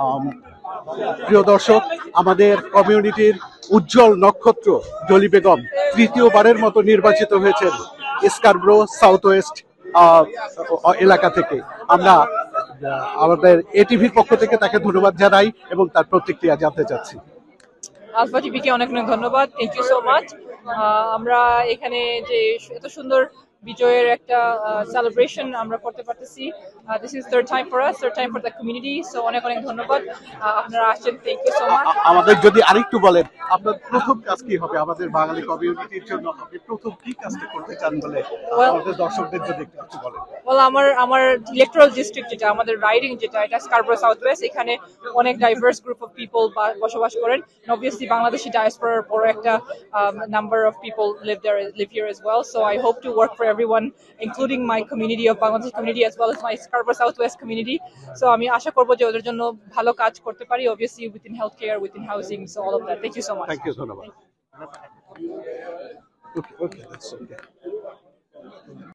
আম, প্রিয় দর্শক, আমাদের কমিউনিটির উজ্জ্বল নক্ষত্র জলি বেগম তৃতীয়বারের মতো নির্বাচিত হয়েছেন স্কারব্রো সাউথ ওয়েস্ট এলাকা থেকে। আমরা আমাদের এটিভির পক্ষ থেকে তাকে ধন্যবাদ জানাই এবং তার প্রতিক্রিয়া জানতে চাচ্ছি। আলফা টিভিকে অনেক অনেক ধন্যবাদ, থ্যাংক ইউ সো মাচ। আমরা এখানে যে এত সুন্দর বিজয়ের একটা সেলিব্রেশন আমরা করতে পারতেছি, this is third time for us, third time for the community. So অনেক অনেক ধন্যবাদ, আপনারা আসছেন, থ্যাংক ইউ সো মাচ। আমাদের যদি আরেকটু বলেন, আপনার প্রথম কাজ কি হবে আমাদের বাঙালি কমিউনিটির জন্য? আপনি প্রথম কি কাজটা করতে চান বলে আমাদের দর্শকদের জন্য একটু কিছু বলেন। আমার ইলেকট্রাল ডিস্ট্রিক্ট যেটা, আমাদের রাইডিং যেটা, এটা স্কারব্রো সাউথ ওয়েস্ট। এখানে অনেক ডাইভার্স গ্রুপ অফ পিপল বসবাস করেন। অবভিয়াসলি বাংলাদেশি ডায়াসপোরার বড় একটা number of people live here as well. So I hope to work for everyone, including my community of Bangladesh community as well as my Scarborough Southwest community. So আমি আশা করব যে ওদের জন্য ভালো কাজ করতে পারি, obviously within healthcare, within housing, so all of that. Thank you so much. Thank you, ধন্যবাদ। Okay, that's okay.